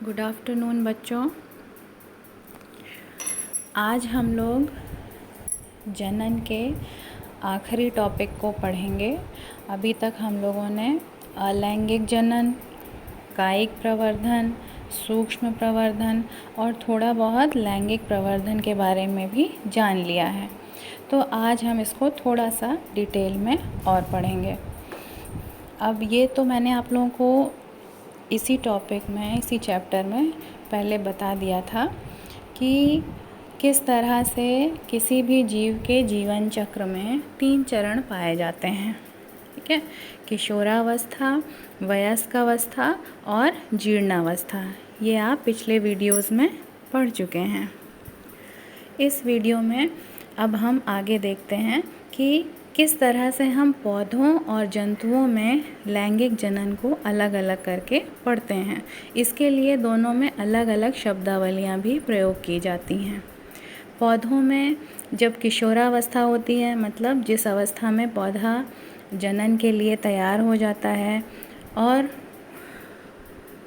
Good afternoon बच्चों। आज हम लोग जनन के आखिरी टॉपिक को पढ़ेंगे। अभी तक हम लोगों ने अलैंगिक जनन, कायिक प्रवर्धन, सूक्ष्म प्रवर्धन और थोड़ा बहुत लैंगिक प्रवर्धन के बारे में भी जान लिया है। तो आज हम इसको थोड़ा सा डिटेल में और पढ़ेंगे। अब ये तो मैंने आप लोगों को इसी टॉपिक में, इसी चैप्टर में पहले बता दिया था कि किस तरह से किसी भी जीव के जीवन चक्र में 3 चरण पाए जाते हैं। ठीक है, किशोरावस्था, वयस्क अवस्था और जीर्णावस्था। ये आप पिछले वीडियोस में पढ़ चुके हैं। इस वीडियो में अब हम आगे देखते हैं कि किस तरह से हम पौधों और जंतुओं में लैंगिक जनन को अलग अलग करके पढ़ते हैं। इसके लिए दोनों में अलग अलग शब्दावलियाँ भी प्रयोग की जाती हैं। पौधों में जब किशोरावस्था होती है, मतलब जिस अवस्था में पौधा जनन के लिए तैयार हो जाता है और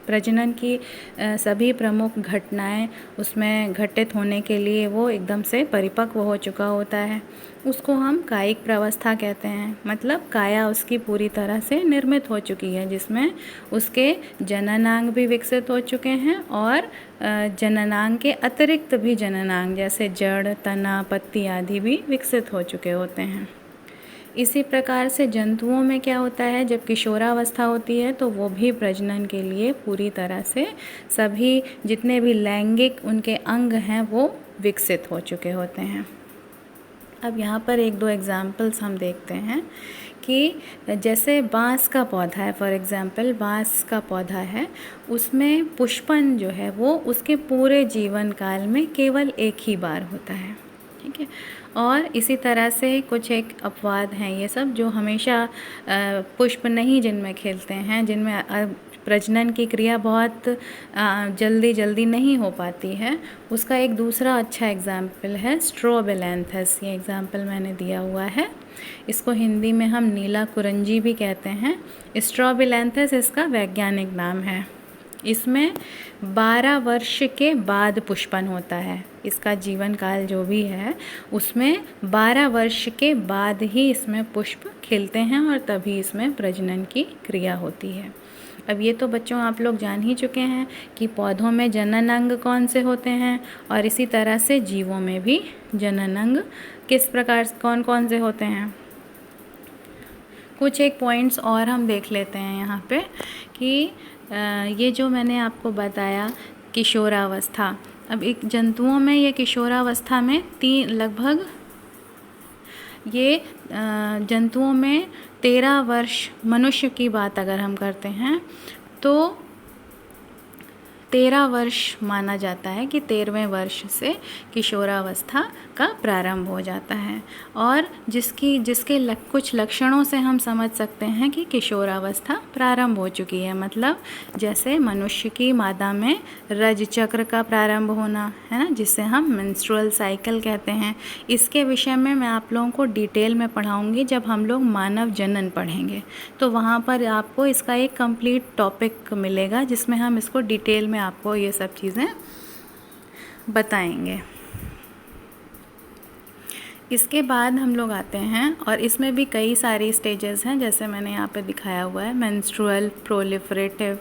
प्रजनन की सभी प्रमुख घटनाएं उसमें घटित होने के लिए वो एकदम से परिपक्व हो चुका होता है, उसको हम कायिक प्रावस्था कहते हैं। मतलब काया उसकी पूरी तरह से निर्मित हो चुकी है, जिसमें उसके जननांग भी विकसित हो चुके हैं और जननांग के अतिरिक्त भी जननांग जैसे जड़, तना, पत्ती आदि भी विकसित हो चुके होते हैं। इसी प्रकार से जंतुओं में क्या होता है, जब किशोरावस्था होती है तो वो भी प्रजनन के लिए पूरी तरह से सभी जितने भी लैंगिक उनके अंग हैं वो विकसित हो चुके होते हैं। अब यहाँ पर 1-2 एग्जाम्पल्स हम देखते हैं कि जैसे बांस का पौधा है, फॉर एग्ज़ाम्पल बांस का पौधा है, उसमें पुष्पन जो है वो उसके पूरे जीवन काल में केवल एक ही बार होता है। ठीक है, और इसी तरह से कुछ एक अपवाद हैं ये सब जो हमेशा पुष्प नहीं जिनमें खिलते हैं, जिनमें प्रजनन की क्रिया बहुत जल्दी नहीं हो पाती है। उसका एक दूसरा अच्छा एग्जाम्पल है स्ट्रोबिलैंथस। ये एग्जाम्पल मैंने दिया हुआ है। इसको हिंदी में हम नीला कुरंजी भी कहते हैं। स्ट्रोबिलैंथस इसका वैज्ञानिक नाम है। इसमें 12 वर्ष के बाद पुष्पन होता है। इसका जीवन काल जो भी है उसमें 12 वर्ष के बाद ही इसमें पुष्प खिलते हैं और तभी इसमें प्रजनन की क्रिया होती है। अब ये तो बच्चों आप लोग जान ही चुके हैं कि पौधों में जनन अंग कौन से होते हैं और इसी तरह से जीवों में भी जनन अंग किस प्रकार कौन कौन से होते हैं। कुछ एक पॉइंट्स और हम देख लेते हैं यहाँ पे कि ये जो मैंने आपको बताया किशोरावस्था, अब एक जंतुओं में ये किशोरावस्था में लगभग ये जंतुओं में 13 वर्ष, मनुष्य की बात अगर हम करते हैं तो 13 वर्ष माना जाता है कि 13वें वर्ष से किशोरावस्था का प्रारंभ हो जाता है। और जिसके कुछ लक्षणों से हम समझ सकते हैं कि किशोरावस्था प्रारंभ हो चुकी है। मतलब जैसे मनुष्य की मादा में रज चक्र का प्रारंभ होना, है ना, जिसे हम मेंस्ट्रुअल साइकिल कहते हैं। इसके विषय में मैं आप लोगों को डिटेल में पढ़ाऊँगी जब हम लोग मानव जनन पढ़ेंगे, तो वहाँ पर आपको इसका एक कंप्लीट टॉपिक मिलेगा जिसमें हम इसको डिटेल में आपको ये सब चीज़ें बताएंगे। इसके बाद हम लोग आते हैं और इसमें भी कई सारी स्टेजेस हैं, जैसे मैंने यहाँ पे दिखाया हुआ है मेंस्ट्रुअल, प्रोलिफरेटिव,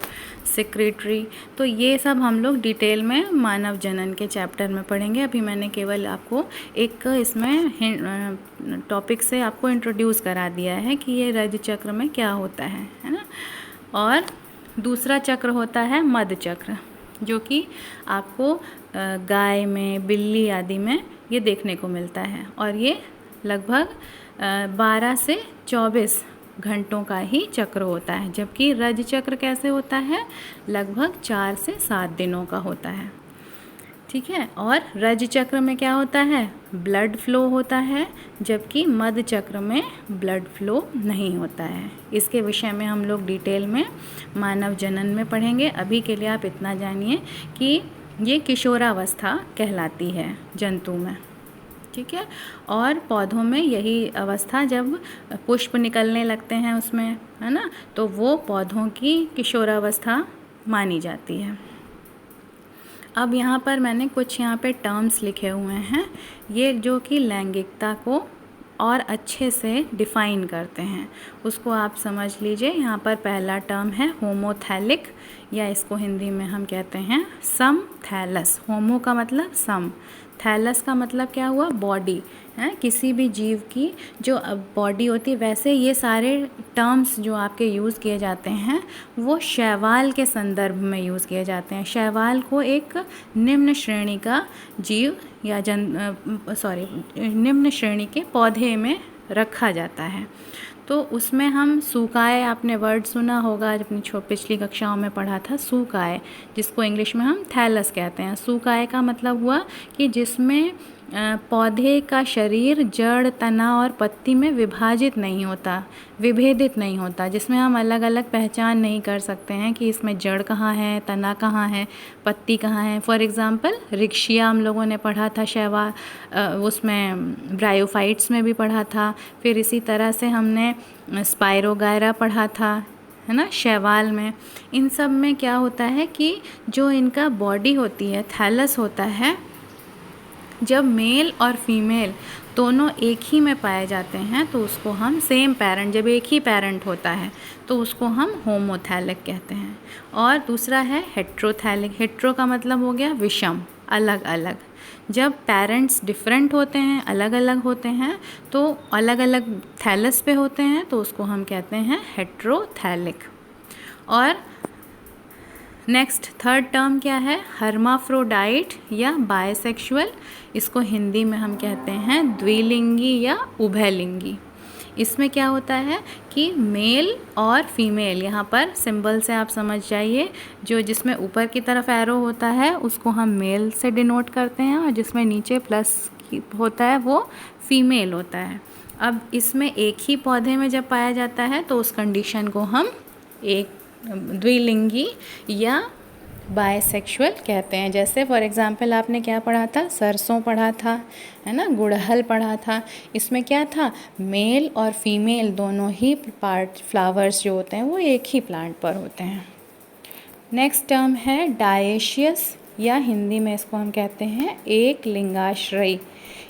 सेक्रेटरी। तो ये सब हम लोग डिटेल में मानव जनन के चैप्टर में पढ़ेंगे। अभी मैंने केवल आपको एक इसमें टॉपिक से आपको इंट्रोड्यूस करा दिया है कि ये रज चक्र में क्या होता है ना। और दूसरा चक्र होता है मध चक्र, जो कि आपको गाय में, बिल्ली आदि में ये देखने को मिलता है और ये लगभग 12 से 24 घंटों का ही चक्र होता है। जबकि रज चक्र कैसे होता है, लगभग 4 से 7 दिनों का होता है। ठीक है, और रज चक्र में क्या होता है, ब्लड फ्लो होता है, जबकि मध चक्र में ब्लड फ्लो नहीं होता है। इसके विषय में हम लोग डिटेल में मानव जनन में पढ़ेंगे। अभी के लिए आप इतना जानिए कि ये किशोरावस्था कहलाती है जंतु में। ठीक है, और पौधों में यही अवस्था जब पुष्प निकलने लगते हैं उसमें, है ना, तो वो पौधों की किशोरावस्था मानी जाती है। अब यहाँ पर मैंने कुछ यहाँ पे टर्म्स लिखे हुए हैं, ये जो कि लैंगिकता को और अच्छे से डिफ़ाइन करते हैं, उसको आप समझ लीजिए। यहाँ पर पहला टर्म है होमोथैलिक, या इसको हिंदी में हम कहते हैं समथैलस। होमो का मतलब सम, थैलस का मतलब क्या हुआ, बॉडी है, किसी भी जीव की जो बॉडी होती है। वैसे ये सारे टर्म्स जो आपके यूज़ किए जाते हैं वो शैवाल के संदर्भ में यूज़ किए जाते हैं। शैवाल को एक निम्न श्रेणी का जीव या निम्न श्रेणी के पौधे में रखा जाता है। तो उसमें हम सूकाय, आपने वर्ड सुना होगा, अपनी पिछली कक्षाओं में पढ़ा था सूकाय, जिसको इंग्लिश में हम थैलस कहते हैं। सूकाय का मतलब हुआ कि जिसमें पौधे का शरीर जड़, तना और पत्ती में विभाजित नहीं होता, विभेदित नहीं होता, जिसमें हम अलग अलग पहचान नहीं कर सकते हैं कि इसमें जड़ कहाँ है, तना कहाँ है, पत्ती कहाँ है। फॉर एग्ज़ाम्पल रिक्शिया हम लोगों ने पढ़ा था शैवाल, उसमें ब्रायोफाइट्स में भी पढ़ा था। फिर इसी तरह से हमने स्पायरोगायरा पढ़ा था, है ना, शैवाल में। इन सब में क्या होता है कि जो इनका बॉडी होती है, थैलस होता है, जब मेल और फीमेल दोनों एक ही में पाए जाते हैं तो उसको हम सेम पेरेंट, जब एक ही पेरेंट होता है तो उसको हम होमोथैलिक कहते हैं। और दूसरा है हेट्रोथैलिक। हेट्रो का मतलब हो गया विषम, अलग अलग। जब पेरेंट्स डिफरेंट होते हैं, अलग अलग होते हैं, तो अलग अलग थैलस पे होते हैं, तो उसको हम कहते हैं हेट्रोथैलिक। और नेक्स्ट थर्ड टर्म क्या है, हर्माफ्रोडाइट या बायसेक्सुअल। इसको हिंदी में हम कहते हैं द्विलिंगी या उभयलिंगी। इसमें क्या होता है कि मेल और फीमेल, यहाँ पर सिंबल से आप समझ जाइए, जो जिसमें ऊपर की तरफ एरो होता है उसको हम मेल से डिनोट करते हैं, और जिसमें नीचे प्लस होता है वो फीमेल होता है। अब इसमें एक ही पौधे में जब पाया जाता है तो उस कंडीशन को हम एक द्विलिंगी या बायसेक्सुअल कहते हैं। जैसे फॉर एग्ज़ाम्पल आपने क्या पढ़ा था, सरसों पढ़ा था, है ना, गुड़हल पढ़ा था। इसमें क्या था, मेल और फीमेल दोनों ही फ्लावर्स जो होते हैं वो एक ही प्लांट पर होते हैं। नेक्स्ट टर्म है डायेशियस, या हिंदी में इसको हम कहते हैं एक लिंगाश्रयी।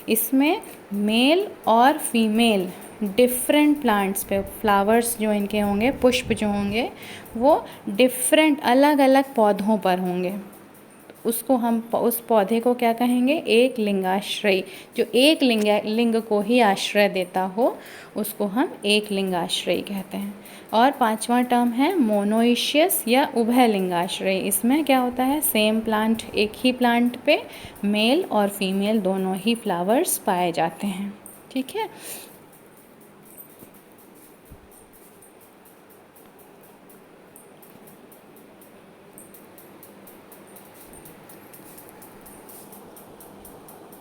इसमें मेल और फीमेल डिफरेंट प्लांट्स पे, फ्लावर्स जो इनके होंगे, पुष्प जो होंगे वो डिफरेंट अलग अलग पौधों पर होंगे। उसको हम, उस पौधे को क्या कहेंगे, एक लिंगाश्रयी। जो एक लिंग को ही आश्रय देता हो उसको हम एक लिंगाश्रयी कहते हैं। और पांचवा टर्म है मोनोइशियस या उभय लिंगाश्रयी। इसमें क्या होता है, सेम प्लांट, एक ही प्लांट पे मेल और फीमेल दोनों ही फ्लावर्स पाए जाते हैं। ठीक है।